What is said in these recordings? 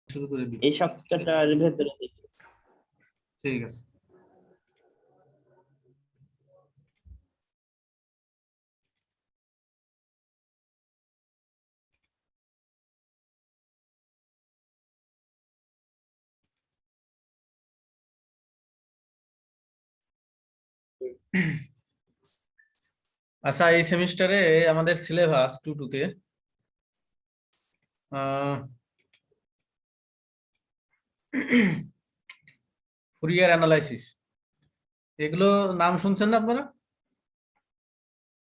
শুরু করে দিই এই সপ্তাহটার ভেতরে দেখি। ঠিক আছে। আচ্ছা, এই সেমিস্টারে আমাদের সিলেবাস 2 তে ফুরিয়ার অ্যানালাইসিস, এগুলো নাম শুনছেন না আপনারা?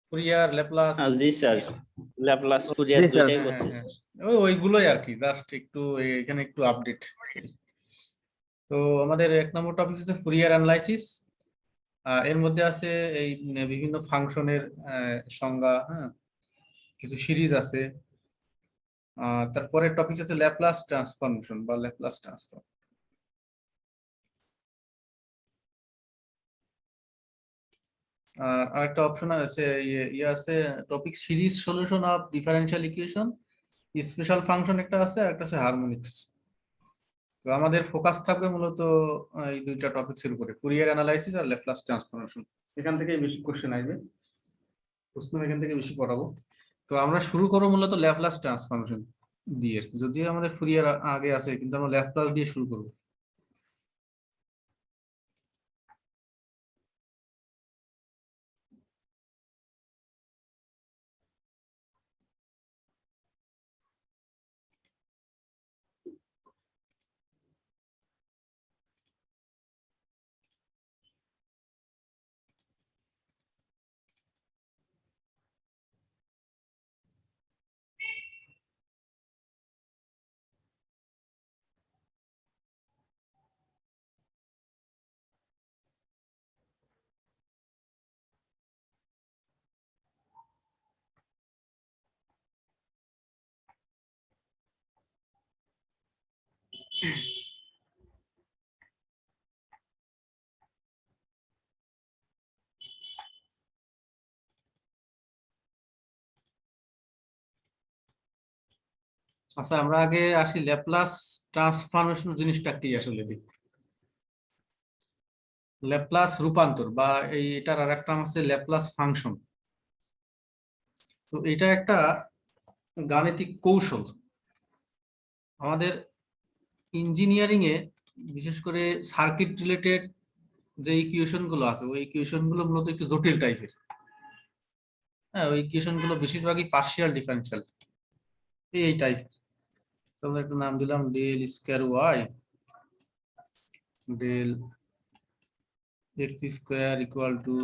Fourier, Laplace. জি স্যার, ল্যাপ্লাস ফুরিয়ার জি স্যার। দুইটাই হ্যাঁ হ্যাঁ করছি হ্যাঁ, স্যার। ওইগুলোই আর কি, জাস্ট একটু এখানে একটু আপডেট। তো আমাদের 1 নম্বর টপিক হচ্ছে ফুরিয়ার অ্যানালাইসিস। এর মধ্যে আছে এই বিভিন্ন ফাংশনের সংজ্ঞা, হ্যাঁ, কিছু সিরিজ আছে। তারপরে টপিক হচ্ছে ল্যাপ্লাস ট্রান্সফরমেশন বা ল্যাপ্লাস ট্রান্সফর্ম। আরেকটা অপশন আছে, ইয়ে আছে, topic series solution of differential equation, special function একটা আছে, আর একটা আছে হারমোনিক্স। তো আমাদের ফোকাস থাকবে মূলত এই দুইটা টপিকসের উপরে, ফুরিয়ার অ্যানালাইসিস আর ল্যাপ্লাস ট্রান্সফরমেশন। এখান থেকে বেশি কোশ্চেন আসবে, প্রশ্ন এখান থেকে বেশি পড়াবো। তো আমরা শুরু করবো মূলত ল্যাপ্লাস ট্রান্সফরমেশন দিয়ে, যদিও আমাদের ফুরিয়ার আগে আছে, কিন্তু আমরা ল্যাপ্লাস দিয়ে শুরু করবো। আচ্ছা, আমরা আগে আসি ল্যাপ্লাস ট্রান্সফরমেশন জিনিসটা কি আসলে। ল্যাপ্লাস রূপান্তর বা এটার আর একটা নাম হচ্ছে ল্যাপ্লাস ফাংশন। তো এটা একটা গাণিতিক কৌশল। আমাদের ইঞ্জিনিয়ারিং এ বিশেষ করে সার্কিট রিলেটেড যে ইকুয়েশন গুলো আছে, ওই ইকুয়েশন গুলো মূলত একটু জটিল টাইপের। হ্যাঁ, ওই ইকুয়েশন গুলো বেশিরভাগই পার্শিয়াল ডিফারেনশিয়াল এই টাইপ। তো আমরা একটা নাম দিলাম del square y del x square equal to,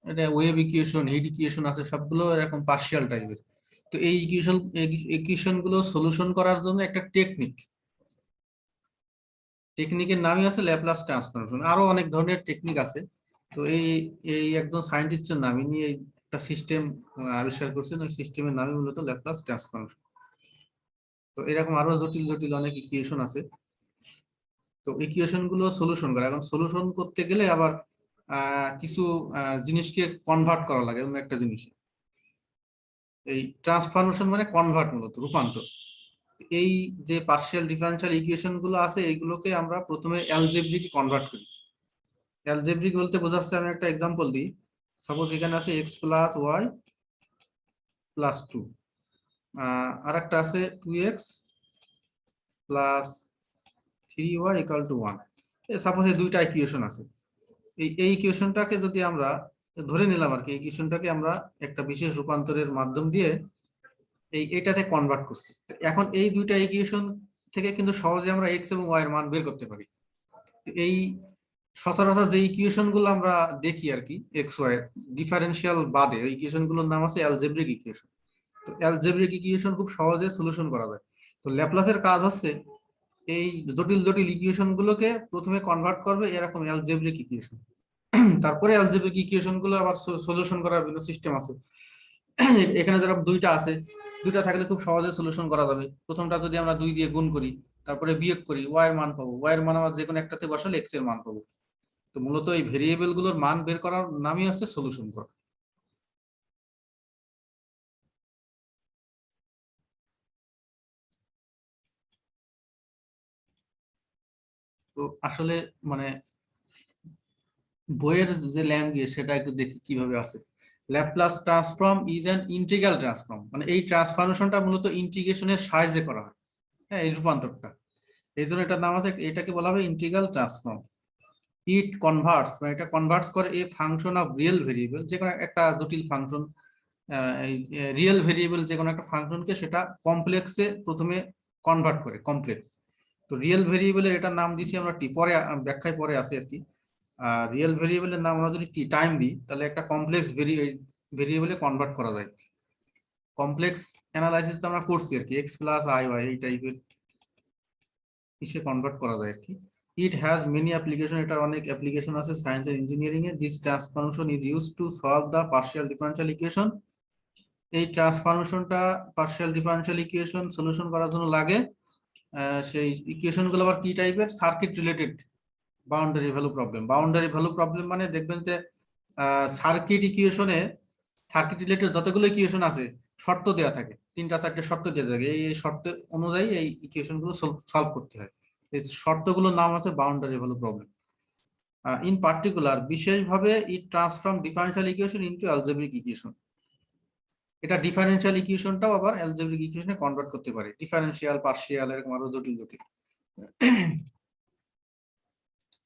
এটা ওয়েভ ইকুয়েশন, হিট ইকুয়েশন আছে, সবগুলো এরকম পার্শিয়াল টাইপের। তো এই ইকুয়েশন গুলো সলিউশন করার জন্য একটা টেকনিকের নামই আছে ল্যাপ্লাস ট্রান্সফরমেশন। আরো অনেক ধরনের টেকনিক আছে। তো এই এই একজন সায়েন্টিস্টের নামই নিয়ে একটা সিস্টেম আবিষ্কার করছেন, ওই সিস্টেমের নামই মূলত ল্যাপ্লাস ট্রান্সফরমেশন। তো এরকম আরো জটিল জটিল অনেক ইকুয়েশন আছে। তো ইকুয়েশন গুলো সলিউশন করা, এখন সলিউশন করতে গেলে আবার কিছু জিনিসকে কনভার্ট করা লাগে অন্য একটা জিনিসে। এই ট্রান্সফরমেশন মানে কনভার্ট, মূলত রূপান্তর। এই যে পার্শিয়াল ডিফারেনশিয়াল ইকুয়েশন গুলো আছে, এইগুলোকে আমরা প্রথমে অ্যালজেব্রিক কনভার্ট করি। অ্যালজেব্রিক বলতে বোঝাচ্ছে, আমি একটা এক্সাম্পল দিই। সাপোজ এখানে আছে এক্স প্লাস ওয়াই প্লাস 2, আর একটা আছে 2x plus 3y equal to 1। Suppose এই দুইটা ইকুয়েশন আছে। এই ইকুয়েশনটাকে যদি আমরা ধরে নিলাম আর কি, এই ইকুয়েশনটাকে আমরা একটা বিশেষ রূপান্তরের মাধ্যম দিয়ে এটাতে কনভার্ট করছি। এখন এই দুইটা ইকুয়েশন থেকে কিন্তু সহজে আমরা এক্স এবং ওয়াই এর মান বের করতে পারি। এই সচরাচর যে ইকুয়েশন গুলো আমরা দেখি আর কি, এক্স ওয়াই ডিফারেন্সিয়াল বাদে, ওই ইকুয়েশন গুলোর নাম আছে অ্যালজেব্রিক ইকুয়েশন। তো অ্যালজেব্রিক ইকুয়েশন খুব সহজে সলিউশন করা যায়। তো ল্যাপ্লাসের কাজ হচ্ছে এই জটিল জটিল ইকুয়েশন গুলোকে প্রথমে কনভার্ট করবে এরকম অ্যালজেব্রিক ইকুয়েশন। তারপরে অ্যালজেব্রিক ইকুয়েশন গুলো আবার সলিউশন করার বিভিন্ন সিস্টেম আছে। এখানে যারা দুইটা আছে, দুইটা থাকলে খুব সহজে সলিউশন করা যাবে। প্রথমটা যদি আমরা 2 দিয়ে গুণ করি, তারপরে বিয়োগ করি, ওয়াই এর মান পাবো, ওয়াই এর মান আমার যে কোনো একটাতে বসালে এক্স এর মান পাবো। তো মূলত এই ভেরিয়েবল গুলোর মান বের করার নামই আছে সলিউশন করা। তো আসলে মানে বইয়ের যে ল্যাঙ্গুয়েজ সেটা একটু দেখি কিভাবে আছে। Laplace transform is an integral transform, মানে এই ট্রান্সফরমেশনটা মূলত ইন্টিগ্রেশনের সাহায্যে করা হয়। হ্যাঁ, এই রূপান্তরটা, এই জন্য এটার নাম আছে, এটাকে বলা হবে ইন্টিগ্রাল ট্রান্সফর্ম। ইট কনভার্টস, মানে এটা কনভার্টস করে এ ফাংশন অফ রিয়েল ভেরিয়েবল, যে কোনো একটা জটিল ফাংশন, রিয়েল ভেরিয়েবল যে কোনো একটা ফাংশনকে সেটা কমপ্লেক্সে প্রথমে কনভার্ট করে, কমপ্লেক্স। তো রিয়েল ভেরিয়েবলের এটার নাম দিছি আমরা টি, পরে ব্যাখ্যায় পরে আছে আর কি। রিয়েল ভেরিয়েবলের নাম আমরা যদি টি টাইম দিই, তাহলে একটা কমপ্লেক্স ভেরিয়েবলে কনভার্ট করা যায়। কমপ্লেক্স অ্যানালাইসিস তো আমরা করছি আর কি, এক্স প্লাস আই ওয়াই এই টাইপের কিসে কনভার্ট করা যায় আর কি। ইট হ্যাজ মেনি অ্যাপ্লিকেশন, এটার অনেক অ্যাপ্লিকেশন আছে সায়েন্স এন্ড ইঞ্জিনিয়ারিং এ। This transformation is used to solve the partial differential equation. এই ট্রান্সফরমেশনটা পার্শিয়াল ডিফারেনশিয়াল ইকুয়েশন সলিউশন করার জন্য লাগে। সেই ইকুয়েশন গুলো আবার কি টাইপের? Circuit related boundary value problem. Boundary value problem মানে দেখবেন যে সার্কিট ইকুয়েশনে, সার্কিট রিলেটেড যতগুলো ইকুয়েশন আছে শর্ত দেওয়া থাকে, 3-4টে শর্ত দেওয়া থাকে, এই শর্তের অনুযায়ী এই ইকুয়েশন গুলো সলভ করতে হয়। এই শর্তগুলোর নাম আছে boundary value problem. In particular, বিশেষভাবে it transform differential equation into algebraic equation. এটা ডিফারেনশিয়াল ইকুয়েশনটাও আবার অ্যালজেব্রিক ইকুয়েশনে কনভার্ট করতে পারে, ডিফারেনশিয়াল, পার্শিয়াল, এরকম আরো জটিল জটিল।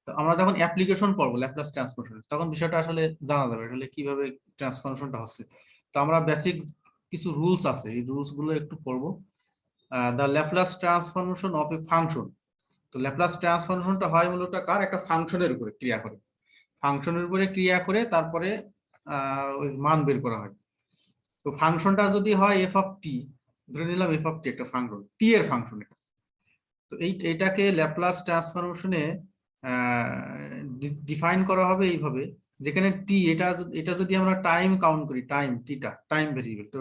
তো আমরা যখন অ্যাপ্লিকেশন পড়বো ল্যাপ্লাস ট্রান্সফরমেশন, তখন বিষয়টা আসলে জানা যাবে আসলে কিভাবে ট্রান্সফরমেশনটা হচ্ছে। তো আমরা বেসিক কিছু রুলস আছে, এই রুলস গুলো একটু পড়বো। The Laplace transformation of A function. তো ল্যাপ্লাস ট্রান্সফরমেশনটা হয় মূলত কার? একটা ফাংশনের উপরে ক্রিয়া করে, ফাংশনের উপরে ক্রিয়া করে তারপরে ওই মান বের করা হয়। তো ফাংশনটা যদি হয় এফ অফ টি, ধরে নিলাম এফ অফ টি একটা ফাংশন, টি এর ফাংশন এটা। তো এটাকে ল্যাপ্লাস ট্রান্সফরমেশনে ডিফাইন করা হবে এইভাবে, যেখানে টি এটা যদি আমরা টাইম কাউন্ট করি, টাইম, টিটা টাইম ভেরিয়েবল, তো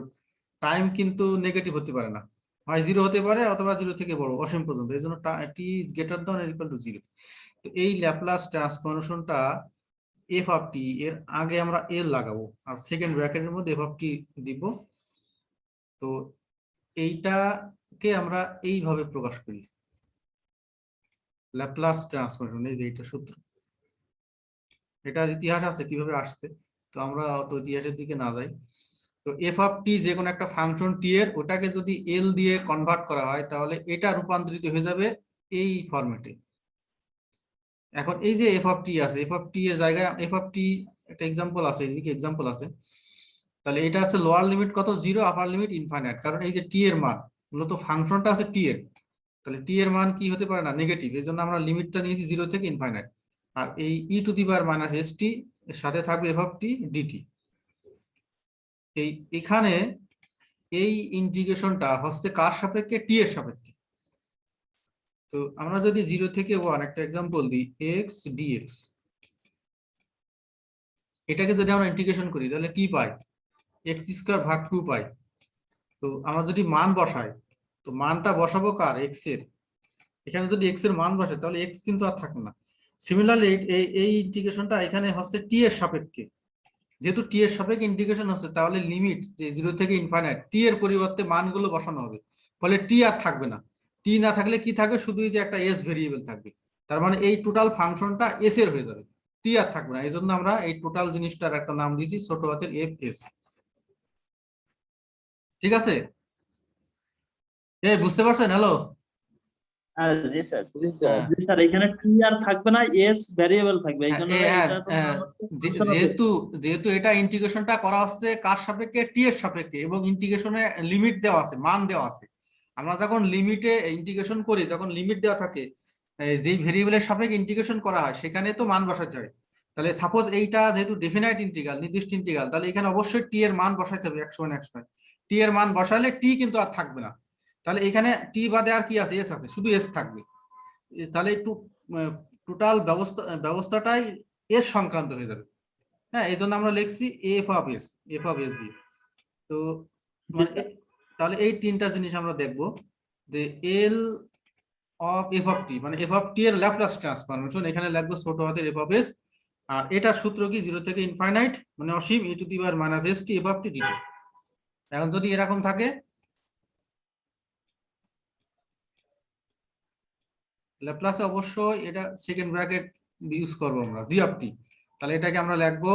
টাইম কিন্তু নেগেটিভ হতে পারে না, হয় 0 হতে পারে অথবা 0 থেকে বড় অসীম পর্যন্ত, এই জন্য t greater than or equal to 0। তো এই ল্যাপ্লাস ট্রান্সফরমেশনটা এফ অফ টি এর আগে আমরা এল লাগাবো আর সেকেন্ড ব্র্যাকেটের মধ্যে এফ অফ টি দিব। তো এইটাকে আমরা এইভাবে প্রকাশ করি, ল্যাপ্লাস ট্রান্সফরমেশন, এই যে এটা সূত্র, এটার ইতিহাস আছে কিভাবে আসছে, তো আমরা অত ইতিহাসের দিকে না যাই। তো এফ অফ টি যে কোনো একটা ফাংশন টি এর, ওটাকে যদি এল দিয়ে কনভার্ট করা হয় তাহলে এটা রূপান্তরিত হয়ে যাবে এই ফরম্যাটে। এখন এই যে এফ অফ টি আছে, এফ অফ টি এর জায়গায় এফ অফ টি একটা এক্সাম্পল আছে, এদিকে এক্সাম্পল আছে। তাহলে এটা আছে লোয়ার লিমিট কত? 0, আপার লিমিট ইনফাইনাইট। কারণ এই যে টি এর মান, মূলত ফাংশনটা আছে টি এর, তাহলে টি এর মান কি হতে পারে না? নেগেটিভ। এই জন্য আমরা লিমিটটা নিয়েছি 0 থেকে ইনফাইনাইট। আর এই e to the power minus s t এর সাথে থাকবে এফ অফ টি ডিটি। এখানে এই ইন্টিগ্রেশনটা হচ্ছে কার সাপেক্ষে? টি এর সাপেক্ষে। তো আমরা যদি 0 থেকে 1 একটা এক্সাম্পল দিই, এক্স ডিএক্স, এটাকে যদি আমরা ইন্টিগ্রেশন করি তাহলে কি পাই? এক্স স্কয়ার ভাগ 2 পাই। তো আমরা যদি মান বসাই, তো মানটা বসাবো কার? এক্স এর। এখানে যদি এক্স এর মান বসে তাহলে এক্স কিন্তু আর থাকবে না। সিমিলারলি এই ইন্টিগ্রেশনটা এখানে হচ্ছে টি এর সাপেক্ষে, যেহেতু টি এর সাপেক্ষে ইন্টিগ্রেশন হচ্ছে, তাহলে লিমিট যে 0 থেকে ইনফাইনাইট, টি এর পরিবর্তে মানগুলো বসানো হবে, ফলে টি আর থাকবে না। টি না থাকলে কি থাকবে? শুধু যে একটা এস ভেরিয়েবল থাকবে, তার মানে এই টোটাল ফাংশনটা এস এর হয়ে যাবে, টি আর থাকবে না। এই জন্য আমরা এই টোটাল জিনিসটার একটা নাম দিয়েছি ছোট হাতের এফ এস। ঠিক আছে, এই বুঝতে পারছেন? হ্যালো? জি স্যার। হ্যাঁ, জি স্যার, এখানে টি আর থাকবে না, এস ভ্যারিয়েবল থাকবে, এই জন্য এটা তো নাম হচ্ছে function of S। যেহেতু এটা ইন্টিগ্রেশনটা করা হচ্ছে কার সাপেক্ষে? টি এর সাপেক্ষে, এবং ইন্টিগ্রেশনে লিমিট দেওয়া আছে, মান দেওয়া আছে। আমরা যখন লিমিটে ইন্টিগ্রেশন করি, যখন লিমিট দেওয়া থাকে, যেই ভেরিয়েবলের সাপেক্ষে ইন্টিগ্রেশন করা হয় সেখানে তো মান বসাতে হয়। তাহলে সাপোজ এইটা যেহেতু ডেফিনাইট ইন্টিগ্রাল, নির্দিষ্ট ইন্টিগ্রাল, তাহলে এখানে অবশ্যই টি এর মান বসাইতে হবে 100 টি এর মান বসালে টি কিন্তু আর থাকবে না, তাহলে এখানে টি বাদে আর কি আছে? এস আছে, শুধু এস থাকবে। তাহলে একটু টোটাল ব্যবস্থাটাই এস সংক্রান্ত হয়ে যাবে। হ্যাঁ, এই জন্য আমরা লিখছি F of S, F of S দিয়ে। তো তাহলে এই তিনটা জিনিস আমরা দেখব, যে এল অফ এফ অফ টি, মানে এফ অফ টি এর ল্যাপ্লাস ট্রান্সফরমেশন, এখানে লিখবো ছোট হাতের এফ অফ এস। আর এটার সূত্র কি? 0 থেকে ইনফাইনাইট মানে অসীম, e to the power minus s t f of t DT. এখন যদি এরকম থাকে, ল্যাপ্লাসে অবশ্যই এটা সেকেন্ড ব্র্যাকেট ইউজ করবো আমরা জি অফ টি। তাহলে এটাকে আমরা লিখবো,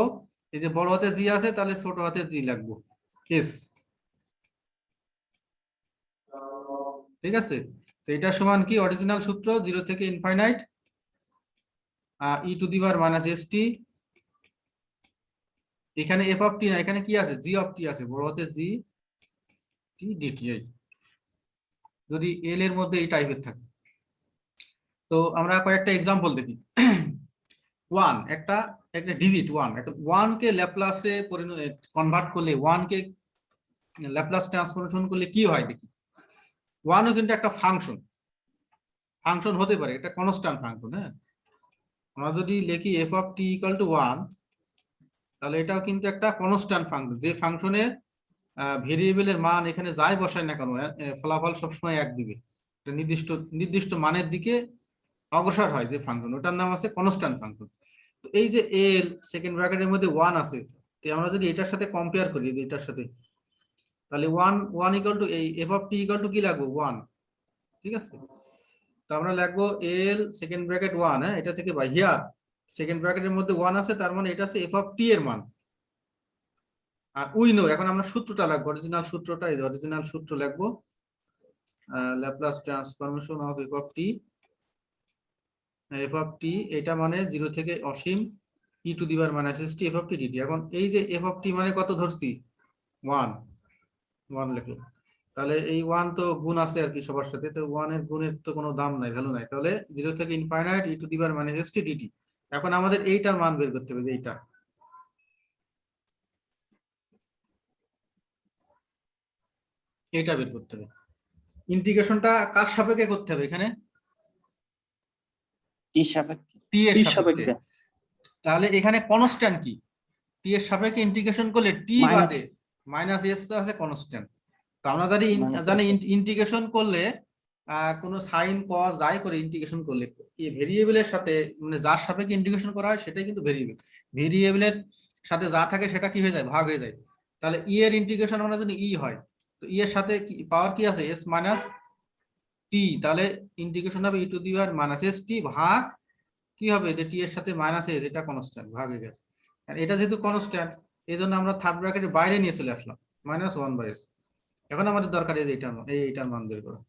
এই যে বড় হাতে জি আছে তাহলে ছোট হাতে জি লিখবো এস, ঠিক আছে। তো এটা সমান কি অরিজিনাল সূত্র 0 থেকে infinite e to the power minus s টি, এখানে এফ অফ টি না, এখানে কি আছে জি অফ টি আছে, বড় হাতে জি টি ডিটি, যদি এল এর মধ্যে এই টাইপের থাকে। তো আমরা কয়েকটা এক্সাম্পল দেখি। ওয়ান একটা একটা ডিজিট ওয়ান, একটা ওয়ানকে ল্যাপ্লাসে কনভার্ট করলে, ওয়ানকে ল্যাপ্লাস ট্রান্সফরমেশন করলে কি হয় দেখি। ওয়ানও কিন্তু একটা ফাংশন, ফাংশন হতে পারে, এটা কনস্ট্যান্ট ফাংশন। হ্যাঁ, আমরা যদি লিখি F of t equal two one, তাহলে এটাও কিন্তু একটা কনস্ট্যান্ট ফাংশন, যে ফাংশনের ভেরিয়েবলের মান এখানে যাই বসায় না কেন ফলাফল সবসময় এক দিবে, নির্দিষ্ট নির্দিষ্ট মানের দিকে অগ্রসর হয় যে ফাংশন, ওটার নাম আছে কনস্ট্যান্ট ফাংশন। তো এই যে এল সেকেন্ড ব্র্যাকেটের মধ্যে ওয়ান আছে, তো আমরা যদি এটার সাথে কম্পেয়ার করি এটার সাথে, তাহলে ওয়ান ওয়ান ইকুয়াল টু এই F of t equal two কি লাগবো ওয়ান, ঠিক আছে। তো আমরা লিখবো এল সেকেন্ড ব্র্যাকেট ওয়ান, হ্যাঁ এটা থেকে বাই হিয়ার সেকেন্ড ব্র্যাকেটের মধ্যে ওয়ান আছে, তার মানে এটা আছে এফ অফ টি এর মান। আর উই নো, এখন আমরা সূত্রটা লিখবো, অরিজিনাল সূত্রটা, এই অরিজিনাল সূত্র লিখবো Laplace transformation of f of t, f of t এটা মানে 0 থেকে অসীম e to the power minus s t f of t DT. এখন এই যে এফ অফ টি মানে কত ধরছি ওয়ান, ওয়ান লিখলো, তাহলে এই ওয়ান তো গুণ আছে আর কি সবার সাথে, তো ওয়ানের গুণের তো কোনো দাম নাই, ভ্যালু নাই, তাহলে 0 থেকে infinite e to the power minus s t DT. এখন আমাদের এইটার মান বের করতে হবে, এইটা এইটা বের করতে হবে। ইন্টিগ্রেশনটা কার সাপেক্ষে করতে হবে এখানে, টি সাপেক্ষে, টি এর টি সাপেক্ষে। সাপেক্ষে। তাহলে এখানে কনস্ট্যান্ট কি, টি এর সাপেক্ষে ইন্টিগ্রেশন করলে টি মাইনাস বাদে মাইনাস এস তো আছে কনস্ট্যান্ট। তো আমরা জানি মাইনাস জানি এস। ইন্টিগ্রেশন করলে কোনো সাইন কস যাই করে ইন্টিগ্রেশন করলে এই ভেরিয়েবলের সাথে, মানে যার সাপেক্ষে ইন্টিগ্রেশন করা হয় সেটাই কিন্তু ভেরিয়েবল, ভেরিয়েবলের সাথে যা থাকে সেটা কি হয়ে যায় ভাগ হয়ে যায়। তাহলে ই এর ইন্টিগ্রেশন আমরা যদি ই হয়, তো ই এর সাথে পাওয়ার কি আছে এস মাইনাস টি, তাহলে ইন্টিগ্রেশন হবে e to the power minus s t ভাগ কি হবে যে টি এর সাথে মাইনাস এস, এটা কনস্ট্যান্ট ভাগ হয়ে গেছে। আর এটা যেহেতু কনস্ট্যান্ট এই জন্য আমরা থার্ড ব্র্যাকেটের বাইরে নিয়ে চলে আসলাম মাইনাস ওয়ান বাই এস। এখন আমাদের দরকার এই এইটার মান বের করা।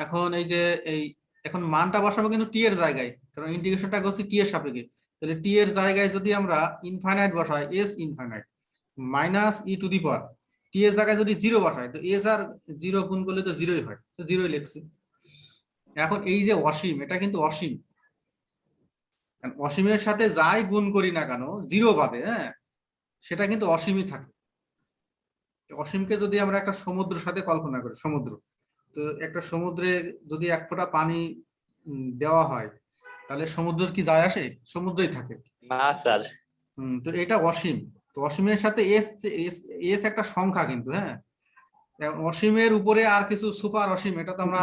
এখন এই যে এই এখন মানটা বসাবো কিন্তু টি এর জায়গায়, কারণ ইন্টিগ্রেশনটা করছি টি এর সাপেক্ষে। তাহলে টি এর জায়গায় যদি আমরা ইনফাইনাইট বসাই s infinite minus e to the power, t এর জায়গায় যদি জিরো বসাই তো এস আর জিরো গুণ করলে তো জিরোই হয়, তো জিরোই লিখছি। এখন এই যে অসীম, এটা কিন্তু অসীম, অসীমের সাথে যাই গুণ করি না কেন জিরো বাদে, হ্যাঁ সেটা কিন্তু অসীমই থাকে। অসীমকে যদি আমরা একটা সমুদ্রের সাথে কল্পনা করি, সমুদ্র, তো একটা সমুদ্রে যদি এক ফোঁটা পানি দেওয়া হয় তাহলে সমুদ্রের কি যায় আসে, সমুদ্রই থাকে না স্যার। তো এটা অসীম। তো অসীমের সাথে এস এস একটা সংখ্যা কিন্তু, হ্যাঁ অসীমের উপরে আর কিছু সুপার অসীম এটা তো আমরা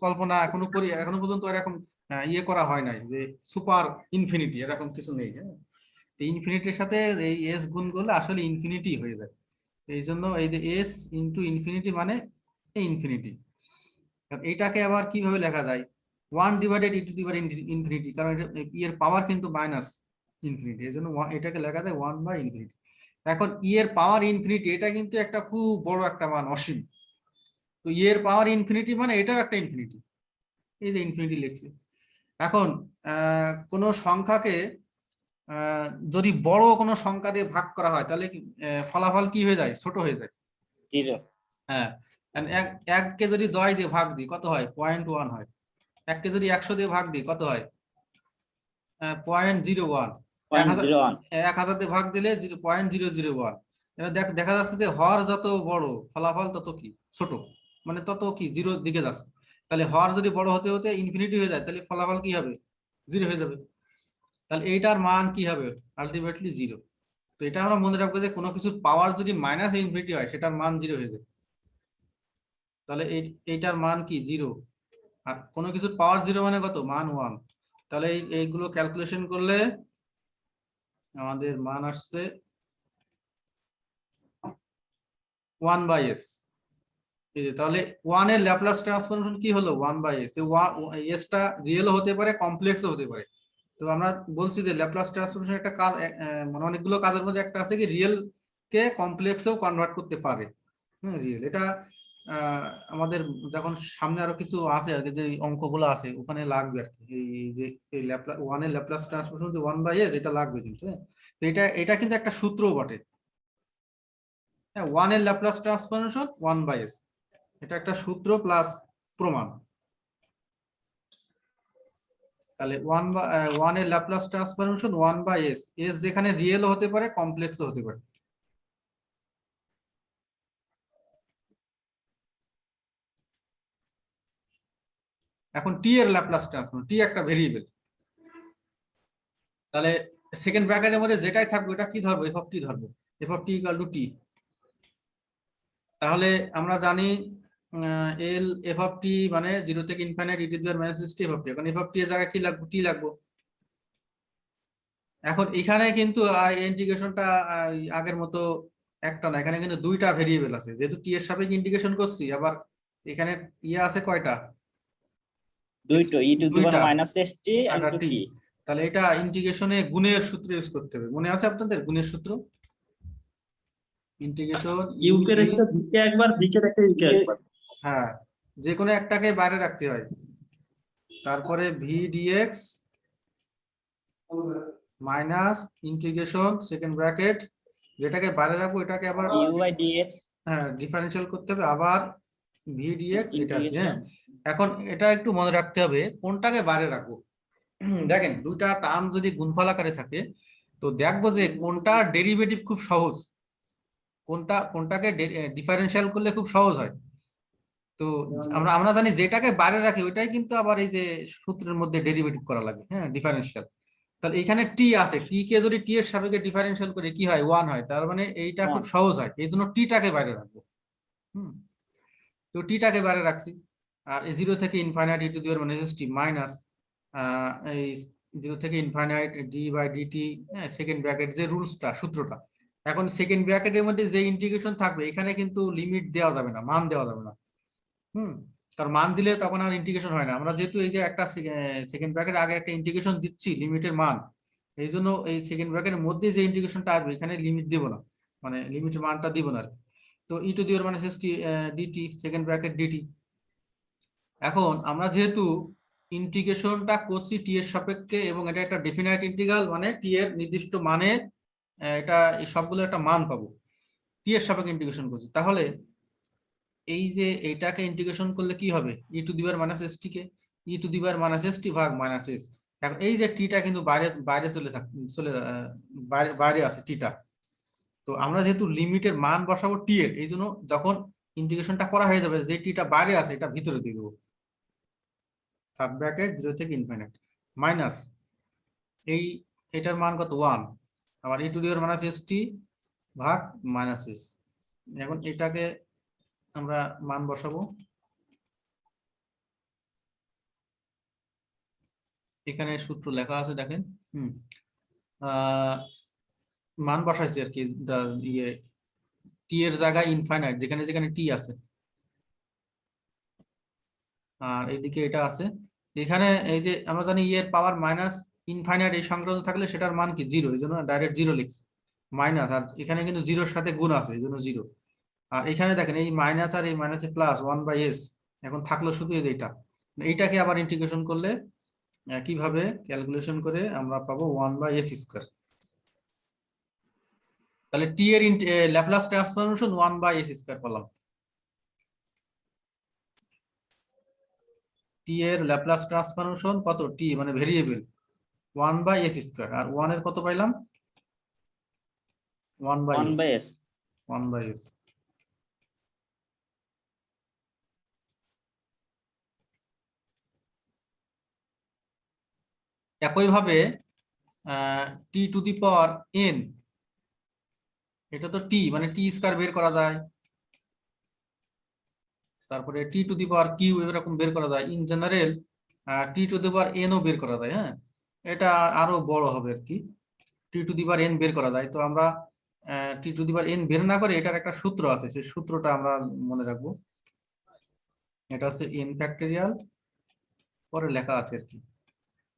কল্পনা এখনো করি, এখনো পর্যন্ত এরকম ইয়ে করা হয় নাই যে সুপার ইনফিনিটি এরকম কিছু নেই। হ্যাঁ, ইনফিনিটির সাথে এই এস গুণ করলে আসলে ইনফিনিটি হয়ে যায়, এই জন্য এই যে এস ইন্টু ইনফিনিটি মানে ইনফিনিটি। এইটাকে আবার কিভাবে লেখা যায়, one divided E to the power infinity, কারণ এর পাওয়ার কিন্তু মাইনাস ইনফিনিটি, এই জন্য এটাকে লেখা যায় ওয়ান বাই ইনফিনিটি। এখন ই এর পাওয়ার ইনফিনিটি এটা কিন্তু একটা খুব বড় একটা মান অসীম, তো ই এর পাওয়ার ইনফিনিটি মানে এটাও একটা ইনফিনিটি, এই যে ইনফিনিটি লিখছি। এখন কোন সংখ্যাকে যদি বড় কোনো সংখ্যা দিয়ে ভাগ করা হয় তাহলে ফলাফল কি হয়ে যায়, ছোট হয়ে যায়। জিরো। হ্যাঁ, এককে যদি 10 দিয়ে ভাগ দিই কত হয় 0.1 হয়, এককে যদি 100 দিয়ে ভাগ দিই কত হয় 0.01, 1000 দিয়ে ভাগ দিলে 0.001। দেখা যাচ্ছে যে হর যত বড় ফলাফল তত কি ছোট, মানে তত কি জিরোর দিকে যাচ্ছে। তাহলে হর যদি বড় হতে হতে ইনফিনিটি হয়ে যায় তাহলে ফলাফল কি হবে, জিরো হয়ে যাবে। তাহলে এইটার মান কি হবে আলটিমেটলি জিরো। তো এটা আমরা মনে রাখবো যে কোনো কিছুর পাওয়ার যদি মাইনাস ইনফিনিটি হয় সেটার মান জিরো হয়ে যায়, তাহলে এইটার মান কি জিরো। আর কোনো কিছুর পাওয়ার জিরো মানে কত, মান ওয়ান। তাহলে এইগুলো ক্যালকুলেশন করলে আমাদের মান আসছে 1/s। তাহলে 1 এর ল্যাপ্লাস ট্রান্সফরমেশন কি হলো 1/s। s টা রিয়েলও হতে পারে কমপ্লেক্সও হতে পারে। তো আমরা বলছি যে ল্যাপ্লাস ট্রান্সফরমেশন একটা কাজ, মানে অনেকগুলো কাজের মধ্যে একটা আছে কি রিয়েল কে কমপ্লেক্সেও কনভার্ট করতে পারে। রিয়েল এটা আমাদের যখন সামনে আরো কিছু আছে আর কি, যে অঙ্কগুলো আছে ওখানে লাগবে আর কি, এই যে এই ল্যাপ্লাস 1 এর ল্যাপ্লাস ট্রান্সফরমেশন যে 1/s এটা লাগবে কিন্তু। তো এটা কিন্তু একটা সূত্রও বটে। হ্যাঁ, 1 এর ল্যাপ্লাস ট্রান্সফরমেশন 1/s, এটা একটা সূত্র প্লাস প্রমাণ। তাহলে 1 এর ল্যাপ্লাস ট্রান্সফরমেশন 1/s, s যেখানে রিয়েল হতে পারে কমপ্লেক্সও হতে পারে। এখন টি এর ল্যাপ্লাস ট্রান্সফর্ম, টি একটা ভেরিয়েবল, তাহলে সেকেন্ড ব্র্যাকেটের মধ্যে যেটাই থাকবে ওটা কি ধরবো, এফ অফ টি ধরবো, f of t equal to t. তাহলে আমরা জানি এল এফ অফ টি মানে 0 থেকে infinite e to the power minus t f of t. এখন এফ অফ টি এর জায়গায় কি লাগবে, টি লাগবে। এখন এখানে কিন্তু ইন্টিগ্রেশনটা আগের মতো একটা না, এখানে কিন্তু দুইটা ভেরিয়েবল আছে, যেহেতু টি এর সাপেক্ষে ইন্টিগ্রেশন করছি। আবার এখানে ইয়ে আছে কয়টা, দুইটো e to the power minus s t and t. T. তাহলে এটা ইন্টিগ্রেশনে গুণের সূত্র ইউজ করতে হবে, মনে আছে আপনাদের গুণের সূত্র? ইন্টিগ্রেশন ইউ কে রেখে ভি কে একবার, ভি কে রেখে ইউ কে একবার। হ্যাঁ, যে কোনো একটাকে বাইরে রাখতে হয়। তারপরে v d x minus integration second bracket, যেটাকে বাইরে রাখবো এটাকে আবার ইউ বাই ডিএক্স, হ্যাঁ ডিফারেনশিয়াল করতে হবে, আবার ভি ডিএক্স এটা। Integration। হ্যাঁ, এখন এটা একটু মনে রাখতে হবে কোনটাকে বাইরে রাখবো। দেখেন দুইটা টার্ম যদি গুণফল আকারে থাকে তো দেখবো যে কোনটা ডেরিভেটিভ খুব সহজ, কোনটাকে ডিফারেনশিয়াল করলে খুব সহজ হয়। তো আমরা জানি যেটাকে বাইরে রাখি ওইটাই কিন্তু আবার এই যে সূত্রের মধ্যে ডেরিভেটিভ করা লাগে, হ্যাঁ ডিফারেনশিয়াল। তাহলে এখানে টি আছে, টি কে যদি টি এর সাপেক্ষে ডিফারেনশিয়াল করে কি হয় 1 হয়, তার মানে এইটা খুব সহজ হয়, এই জন্য টিটাকে বাইরে রাখবো। তো টিটাকে বাইরে রাখছি। আর 0 থেকে infinite e to the power minus t minus এই 0 থেকে infinite d by d t, second bracket যে রুলসটা সূত্রটা। এখন সেকেন্ড ব্র্যাকেটের মধ্যে যে ইন্টিগ্রেশন থাকবে এখানে কিন্তু লিমিট দেওয়া যাবে না, মান দেওয়া যাবে না। কারণ মান দিলে তখন আর ইন্টিগ্রেশন হয় না। আমরা যেহেতু এই যে একটা সেকেন্ড ব্র্যাকেট আগে একটা ইন্টিগ্রেশন দিচ্ছি লিমিটের মান, এই জন্য এই সেকেন্ড ব্র্যাকেটের মধ্যে যে ইন্টিগ্রেশনটা আসবে এখানে লিমিট দেব না, মানে লিমিটের মানটা দিব না। তো e to the power minus t dt second bracket dt. এখন আমরা যেহেতু ইন্টিগ্রেশনটা করছি টি এর সাপেক্ষে এবং এটা একটা ডেফিনাইট ইন্টিগ্রাল, মানে টি এর নির্দিষ্ট মানে এটা এই সবগুলো একটা মান পাবো, টি এর সাপেক্ষে ইন্টিগ্রেশন করছি। তাহলে এই যে এটাকে ইন্টিগ্রেশন করলে কি হবে, e to the power minus s t কে e to the power minus s t ভাগ মাইনাস এস। এখন এই যে টিটা কিন্তু বাইরে বাইরে বাইরে আছে টিটা। তো আমরা যেহেতু লিমিটের মান বসাবো টি এর, এই জন্য যখন ইন্টিগ্রেশনটা করা হয়ে যাবে যে টিটা বাইরে আছে এটা ভিতরে দিয়ে দেবো, সাব ব্র্যাকেট 0 থেকে ইনফিনিট মাইনাস এই এটার মান কত 1, আবার e to the power minus s t ভাগ মাইনাস এস। এখন এটাকে আমরা মান বসাবো, এখানে সূত্র লেখা আছে দেখেন। মান বসাইছি আর কি, ইয়ে টি এর জায়গায় ইনফাইনাইট যেখানে যেখানে টি আছে, আর এইদিকে এটা আছে। এখানে এই যে আমরা জানি এর পাওয়ার মাইনাস ইনফাইনাইট এই সংক্রান্ত থাকলে সেটার মান কি 0, এই জন্য ডাইরেক্ট 0 লিখছি মাইনাস। আর এখানে কিন্তু 0-র সাথে গুণ আছে এই জন্য 0। আর এখানে দেখেন এই মাইনাস আর এই মাইনাসে প্লাস 1/s, এখন থাকলো শুধু এইটা। এইটাকে আবার ইন্টিগ্রেশন করলে কিভাবে ক্যালকুলেশন করে আমরা পাবো 1/s স্কয়ার। তাহলে টি এর ল্যাপ্লাস ট্রান্সফরমেশন 1/s স্কয়ার পেলাম। টি এর ল্যাপ্লাস ট্রান্সফরমেশন কত, টি মানে ভেরিয়েবল 1/s স্কয়ার, আর 1 এর কত পাইলাম 1/s। 1/s একইভাবে টি টু দি পাওয়ার n, এটা তো টি মানে টি স্কয়ার বের করা যায়, তারপরে টি টু দি পাওয়ার কিউ এরকম বের করা যায়। In general t to the power n ও বের করা যায়। হ্যাঁ, এটা আরো বড় হবে আর কি, টি টু দি পাওয়ার এন বের করা যায়। তো আমরা টি টু দি পাওয়ার এন বের না করে এটার একটা সূত্র আছে, সেই সূত্রটা আমরা মনে রাখবো। এটা হচ্ছে এন ফ্যাক্টরিয়াল, পরে লেখা আছে আর কি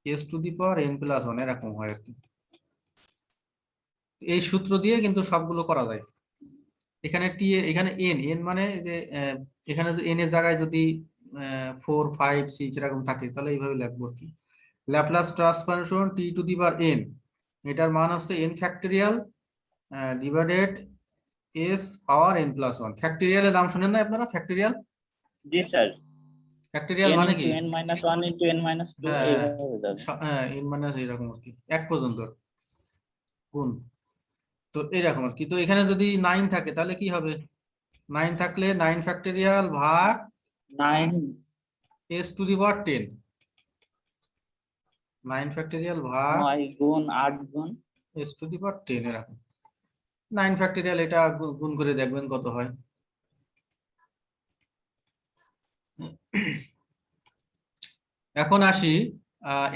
S two the power N plus one, এরকম হয় আর কি। এই সূত্র দিয়ে কিন্তু সবগুলো করা যায়। এখানে টি, এখানে এন, এন মানে যে এখানে এন এর জায়গায় যদি 4 5 6 এরকম থাকে তাহলে এইভাবে লিখবো আর কি। Laplace transformation T to the power N, এটার মান হচ্ছে N factorial divided S power N plus one. ফ্যাক্টরিয়ালের নাম শুনেন না আপনারা? ফ্যাক্টরিয়াল, জি স্যার, ফ্যাক্টরিয়াল n মানে into কি? n minus 1 into n minus 2 হ্যাঁ এইভাবে যাবে। হ্যাঁ, এন মাইনাস এরকম আর কি, এক পর্যন্ত গুণ। তো এরকম আর কি। তো এখানে যদি 9 থাকে তাহলে কি হবে? 9 থাকলে 9 ফ্যাক্টরিয়াল ভাগ 9 S two the power 10, 9 factorial ভাগ 9 গুণ 8 গুণ এস টু দি পাওয়ার 10 এরকম। 9 ফ্যাক্টরিয়াল এটা গুণ করে দেখবেন কত হয়। এখন আসি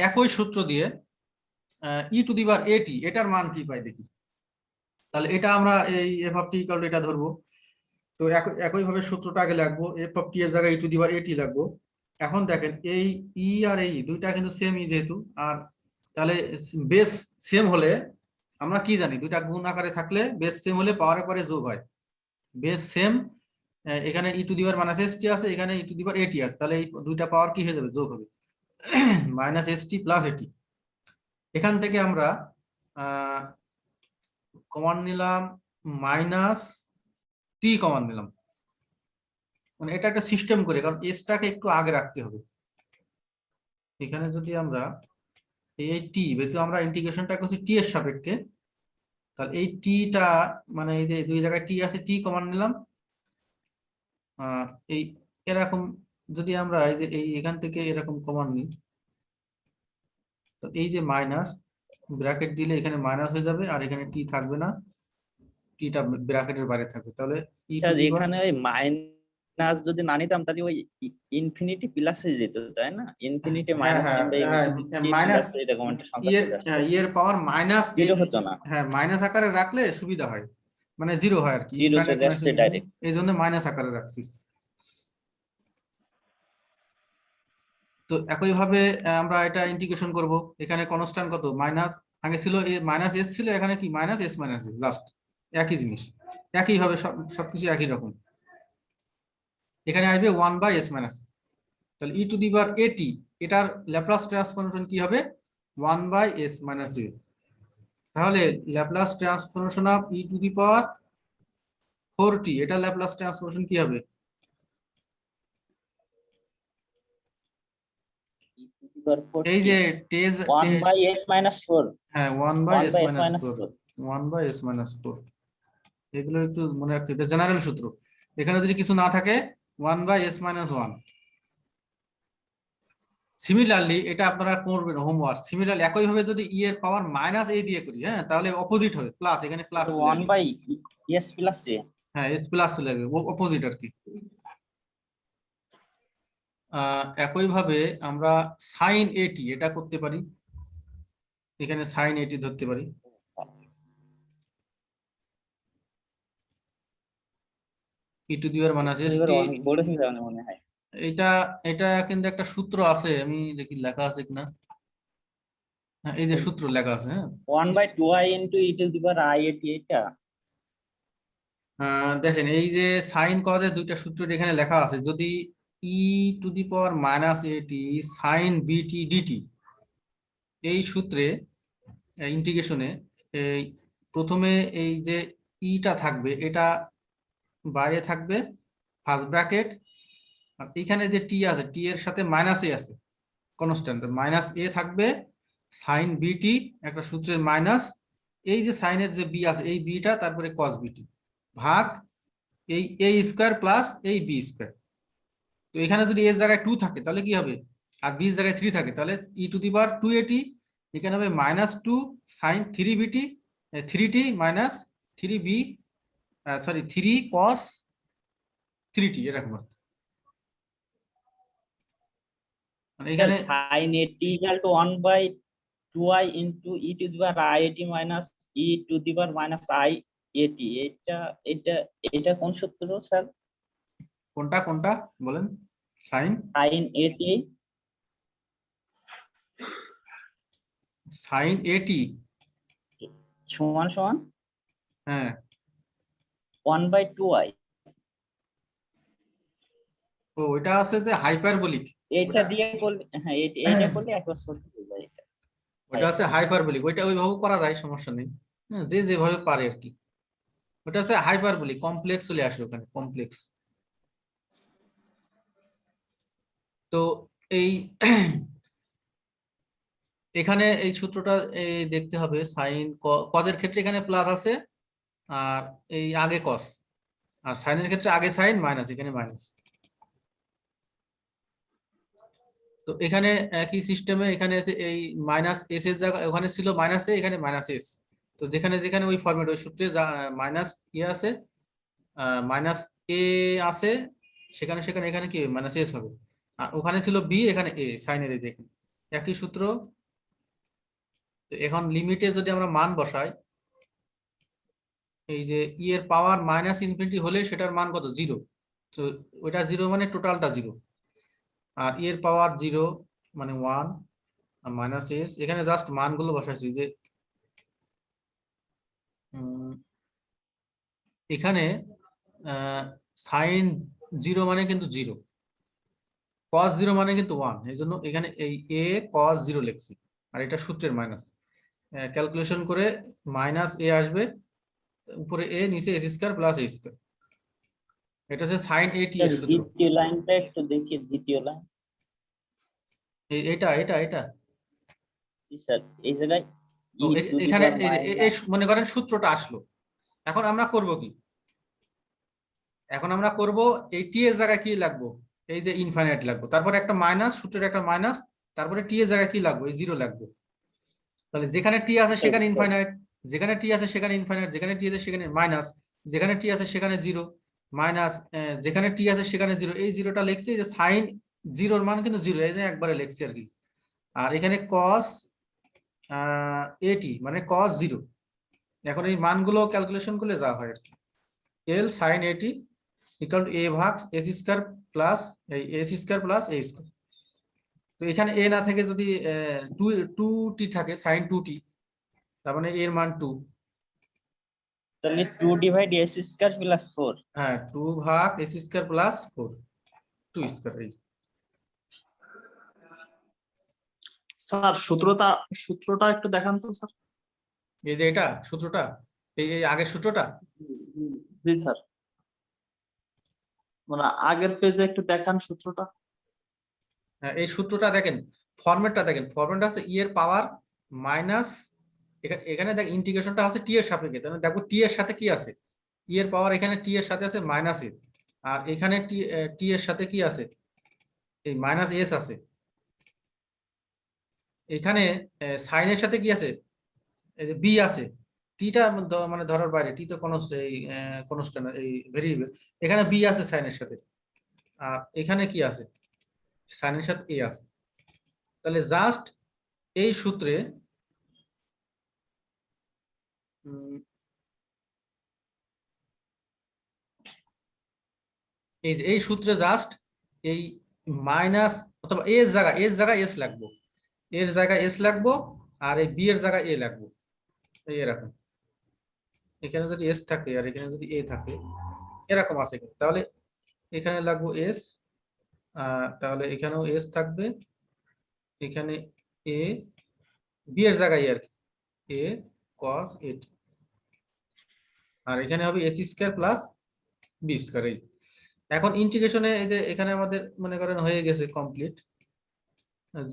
একই সূত্র দিয়ে ই টু দি পাওয়ার এটি, এটার মান কি পাই দেখি। তাহলে এটা আমরা এই F of t equal to এটা ধরবো। তো একইভাবে সূত্রটা আগে লিখবো, এফ অফ টি এর জায়গায় ই টু দি পাওয়ার এটি লিখবো। এখন দেখেন এই ই আর এই দুইটা কিন্তু সেম ই যেহেতু, আর তাহলে বেস সেম হলে আমরা কি জানি, দুইটা গুণ আকারে থাকলে বেস সেম হলে পাওয়ারে পরে যোগ হয়। বেস সেম, এখানে e to the power minus s t আছে, এখানে ই টু দি পাওয়ার এটি আছে, তাহলে এই দুইটা পাওয়ার কি হয়ে যাবে, যোগ হবে, মাইনাস এস টি প্লাস এটি। এখান থেকে আমরা কমান নিলাম মাইনাস টি কমান নিলাম, মানে এটা একটা সিস্টেম করে, কারণ এসটাকে একটু আগে রাখতে হবে। এখানে যদি আমরা এই টি, যেহেতু আমরা ইন্টিগ্রেশনটা করছি টি এর সাপেক্ষে, তাহলে এই টিটা মানে এই যে দুই জায়গায় টি আছে, টি কমান নিলাম। এই এরকম যদি আমরা এই যে এই এখান থেকে এরকম কমান নিই, তো এই যে মাইনাস ব্র্যাকেট দিলে এখানে মাইনাস হয়ে যাবে, আর এখানে টি থাকবে না, টিটা ব্র্যাকেটের বাইরে থাকবে। তাহলে ই টু স্যার দি এখানে ওই মাইনাস যদি না নিতাম তাহলে ওই ইনফিনিটি প্লাসে যেত, তাই না? ইনফিনিটি হ্যাঁ মাইনাস হ্যাঁ কিংবা ইনফিনিটি মাইনাস প্লাস এরকম একটা সংখ্যা ইয়ের চলে আসতো, ইয়ের পাওয়ার মাইনাস, জিরো হতো না, হ্যাঁ মাইনাস আকারে রাখলে সুবিধা হয়, মানে জিরো হয় আর কি, জিরো ইনফাইনাইট চলে আসছে ডাইরেক্ট। এই জন্য মাইনাস আকারে রাখছি। তো একইভাবে আমরা এটা ইন্টিগ্রেশন করব। এখানে কনস্ট্যান্ট কত, মাইনাস, আগে ছিল মাইনাস এস ছিল, এখানে কি minus S minus S, last একই জিনিস, একইভাবে সবকিছু একই রকম। এখানে আসবে 1/s-, তাহলে ই টু দি পাওয়ার এটি, এটার ল্যাপ্লাস ট্রান্সফরমেশন কি হবে, 1/s-a। তাহলে Laplace transformation of E to the power 4t, এটা ল্যাপ্লাস ট্রান্সফরমেশন কি হবে, এই যে টেজ 1/s-4, হ্যাঁ 1/s-4, 1/s-4 1/s-4, এগুলো একটু মনে রাখতে, এটা জেনারেল সূত্র। এখানে যদি কিছু না থাকে 1/s-1। সিমিলারলি এটা আপনারা করবেন হোমওয়ার্ক, সিমিলারলি একইভাবে যদি ই এর পাওয়ার মাইনাস এ দিয়ে করি, হ্যাঁ তাহলে অপোজিট হবে, প্লাস, এখানে প্লাস চলে আসবে, 1/s+a। হ্যাঁ এস প্লাস চলে আসবে, অপোজিট আর কি। একইভাবে আমরা সাইন এটি এটা করতে পারি, এখানে সাইন এটি ধরতে পারি, e to the power minus s এবার টি। অনেক বড় হয়ে যাবে মনে হয়। এটা এটা কিন্তু একটা সূত্র আছে, আমি দেখি লেখা আছে কিনা, হ্যাঁ এই যে সূত্র লেখা আছে, হ্যাঁ 1/2i into e to the power i/at, এটা দেখেন এই যে সাইন কজের দুইটা সূত্র এখানে লেখা আছে, যদি ই টু দি পাওয়ার মাইনাস এটি সাইন বিটি ডিটি, এই সূত্রে ইন্টিগ্রেশনে এই প্রথমে এই যে ইটা থাকবে, এটা বাইরে থাকবে ফার্স্ট ব্র্যাকেট, আর এখানে যে টি আছে, টি এর সাথে মাইনাস এ আছে কনস্ট্যান্ট, মাইনাস এ থাকবে, সাইন বিটি একটা সূত্রের মাইনাস, এই যে সাইনের যে বি আছে এই বিটা, তারপরে কস বিটি ভাগ এই এ স্কোয়ার প্লাস এই বি স্কোয়ার। তো এখানে যদি এর জায়গায় 2 থাকে তাহলে কি হবে, আর বি এর জায়গায় 3 থাকে, তাহলে ই টু দি পাওয়ার 280, এখানে হবে -2 সাইন 3বিটি 3t minus 3b, sorry 3 cos 3t, এরকম। মানে এখানে sin at equal to 1/2i into e to the power I at minus e to the power minus I at, এটা এটা এটা কোন সূত্র স্যার? কোনটা কোনটা বলেন? সাইন sin at সমান সমান হ্যাঁ 1/2i। ও এটা আছে যে হাইপারবোলিক, এটা দিয়ে করলে, হ্যাঁ এটা করলে একবার সত্যি হয়ে যায় এটা। ওটা আছে হাইপারবোলিক, ওইটা ওইভাবে করা যায়, সমস্যা নেই। হ্যাঁ, যে যেভাবে পারে আর কি। ওটা আছে হাইপারবোলিক, কমপ্লেক্স চলে আসে ওখানে, কমপ্লেক্স। তো এই এখানে এই সূত্রটা দেখতে হবে, সাইন কজের ক্ষেত্রে এখানে প্লাস আছে আর এই আগে কস, আর সাইনের ক্ষেত্রে আগে সাইন মাইনাস, এখানে মাইনাস। তো এখানে একই সিস্টেমে এখানে আছে এই মাইনাস এস এর জায়গা, ওখানে ছিল মাইনাস এ, এখানে মাইনাস এস। তো যেখানে যেখানে ওই ফরম্যাট, ওই সূত্রে মাইনাস ইয়ে আছে, মাইনাস এ আছে, সেখানে সেখানে এখানে কি মাইনাস এস হবে। আর ওখানে ছিল বি, এখানে এ, সাইনের এই দেখুন একই সূত্র। তো এখন লিমিটে যদি আমরা মান বসাই, এই যে ই এর পাওয়ার মাইনাস ইনফিনিটি হলে সেটার মান কত? 0। তো ওইটা 0 মানে টোটালটা 0। আর ই এর পাওয়ার 0 মানে 1 আর মাইনাস এস, এখানে জাস্ট মানগুলো বসাইছি যে এখানে সাইন 0 মানে কিন্তু 0, কস 0 মানে কিন্তু 1, এই জন্য এখানে এই এ কস 0 লিখছি। আর এটা সূত্রের মাইনাস, ক্যালকুলেশন করে মাইনাস এ আসবে, উপরে এ, নিচে এস স্কয়ার প্লাস এ স্কয়ার। এটা হচ্ছে সাইন এটি এর সূত্র। দ্বিতীয় লাইনটা একটু দেখি, দ্বিতীয় লাইন এটা এটা এটা স্যার এই জায়গায় তো e to the এখানে power minus, মনে করেন সূত্রটা আসলো। এখন আমরা করব কি? এখন আমরা করব এই টি এর জায়গায় কি লাগবো? এই যে ইনফাইনাইট লাগবো, তারপরে একটা মাইনাস, সূত্রের একটা মাইনাস, তারপরে টি এর জায়গায় কি লাগবে? এই 0 লাগবে। তাহলে যেখানে টি আছে সেখানে ইনফাইনাইট, যেখানে টি আছে সেখানে ইনফাইনাইট, যেখানে টি আছে সেখানে মাইনাস, যেখানে টি আছে সেখানে 0 মাইনাস, যেখানে টি আছে সেখানে 0। এই 0টা লিখছি, যে সাইন 0 এর মান কিন্তু 0, এই যে একবারে লিখছি আর কি। আর এখানে কস এটি মানে কস 0। এখন এই মানগুলো ক্যালকুলেশন করলে যা হয় আর কি, এল সাইন এটি ইকুয়াল টু এ ভাগ এস স্কয়ার প্লাস এই এস স্কয়ার প্লাস এ স্কয়ার। তো এখানে এ না থেকে যদি 2t থাকে, সাইন 2t, তার মানে এর মান 2। তাহলে 2 ডিভাইড s স্কয়ার প্লাস 4। হ্যাঁ, 2 ভাগ এস স্কয়ার প্লাস 4, 2 স্কয়ার। এই স্যার সূত্রটা একটু দেখান তো স্যার। এই যে এটা সূত্রটা, এই এই আগের সূত্রটা। জি স্যার, মানে আগের পেজে একটু দেখান সূত্রটা। হ্যাঁ, এই সূত্রটা দেখেন, ফরম্যাটটা দেখেন, ফরম্যাটটা আছে ই এর পাওয়ার মাইনাস, এখানে দেখ ইন্টিগ্রেশনটা হচ্ছে টি এর সাপেক্ষে, তাহলে দেখো টি এর সাথে কি আছে, ই এর পাওয়ার এখানে টি এর সাথে আছে মাইনাস এ, আর এখানে টি এর সাথে কি আছে? এই মাইনাস এস আছে। এখানে সাইনের সাথে কি আছে? এই যে বি আছে। টিটা মানে ধরার বাইরে, টি তো কোনো কনস্ট্যান্ট, এই ভেরিয়েবল। এখানে বি আছে সাইনের সাথে, আর এখানে কি আছে? সাইনের সাথে এ আছে। তাহলে জাস্ট এই সূত্রে এই যে এই সূত্রে জাস্ট এই মাইনাস অথবা এর জায়গায় এস লাগবো, এর জায়গায় এস লাগবো, আর এই বি এর জায়গায় এ লাগবো। এই এরকম, এখানে যদি এস থাকে আর এখানে যদি এ থাকে, এরকম আছে, তাহলে এখানে লাগবো এস, তাহলে এখানেও এস থাকবে, এখানে এ, বি এর জায়গায় আর কি এ কস এট, আর এখানে হবে s square plus b square. এই এখন ইন্টিগ্রেশনে এই যে এখানে আমাদের মনে করেন হয়ে গেছে কমপ্লিট,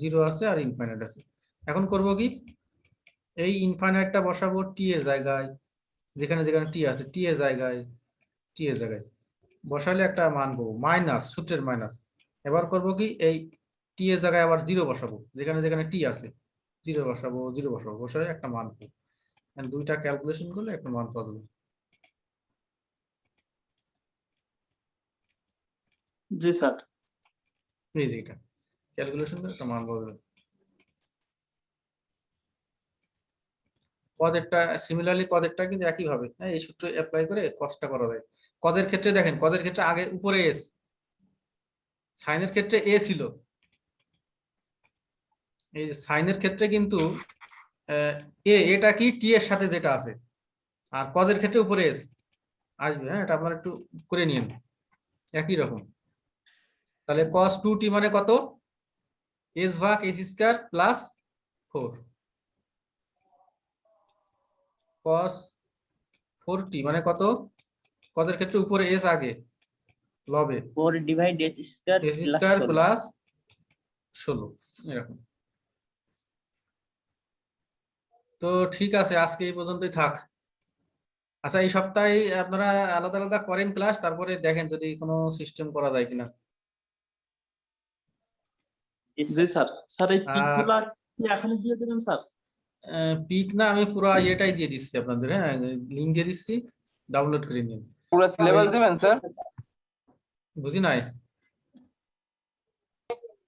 0 আছে আর ইনফাইনাইট আছে। এখন করব কি, এই ইনফাইনাইটটা বসাবো টি এর জায়গায়, যেখানে যেখানে টি আছে টি এর জায়গায়, টি এর জায়গায় বসালে একটা মান পাবো মাইনাস, সূত্রের মাইনাস। এবার করব কি, এই টি এর জায়গায় আবার 0 বসাবো, যেখানে যেখানে টি আছে 0 বসাবো, 0 বসাবো, বসালে একটা মান পাবো। দুইটা ক্যালকুলেশন করলে একটা মান পাওয়া যাবে। জি স্যার। এই যে এটা, ক্যালকুলেশন করে একটা মান বলবেন। কজেরটা সিমিলারলি কজেরটা কিন্তু একই ভাবে, হ্যাঁ, এই সূত্র অ্যাপ্লাই করে কজটা করা যায়। কজের ক্ষেত্রে দেখেন, কজের ক্ষেত্রে আগে উপরে এস, সাইনের ক্ষেত্রে এ ছিল, এই সাইনের ক্ষেত্রে কিন্তু এটা কি টি এর সাথে যেটা আছে, আর কজের ক্ষেত্রে উপরে এস আসবে। হ্যাঁ, এটা আপনারা একটু করে নিন, একই রকম। তাহলে cos 2t মানে কত, s ভাগ s square plus 4, cos 4t মানে কত, কজের ক্ষেত্রে উপরে s আগে লবে 4 divide s square s plus square 16। Plus 16 এরকম। তো ঠিক আছে, আজকে এই পর্যন্তই থাক। আচ্ছা, এই সপ্তাহে আপনারা আলাদা আলাদা করেন ক্লাস, তারপরে দেখেন যদি কোনো সিস্টেম করা যায় কিনা। জি স্যার। স্যার এই আর পিকগুলা কি এখনই দিয়ে দেবেন স্যার? পিক না, আমি পুরো ইয়েটাই দিয়ে দিচ্ছি আপনাদের, হ্যাঁ, লিংক দিয়ে দিচ্ছি, ডাউনলোড করে নিন। পুরো সিলেবাস দিবেন স্যার? বুঝি নাই।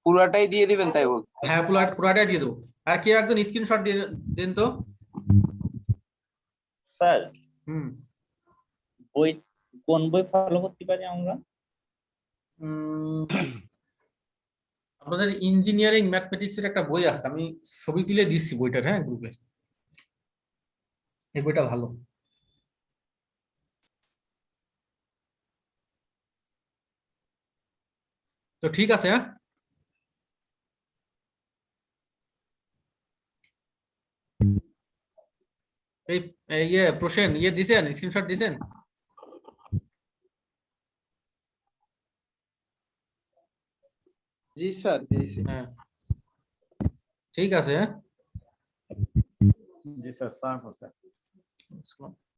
পুরাটাই দিয়ে দিবেন তাই বলছি। হ্যাঁ, পুরাটাই দিয়ে দেবো। আর কেউ একজন স্ক্রিনশট দিয়ে দেন তো। স্যার হুম। বই কোন বই ফলো করতে পারি আমরা? আপনাদের ইঞ্জিনিয়ারিং ম্যাথমেটিক্স এর একটা বই আছে, আমি ছবি তুলে দিচ্ছি বইটার, হ্যাঁ, গ্রুপে। এই বইটা ভালো। তো ঠিক আছে, হ্যাঁ। এই ইয়ে প্রসেন ইয়ে দিছেন, স্ক্রিনশট দিছেন? জি স্যার, দিয়েছি। হ্যাঁ, ঠিক আছে, হ্যাঁ। জি স্যার, আসসালামু আলাইকুম স্যার।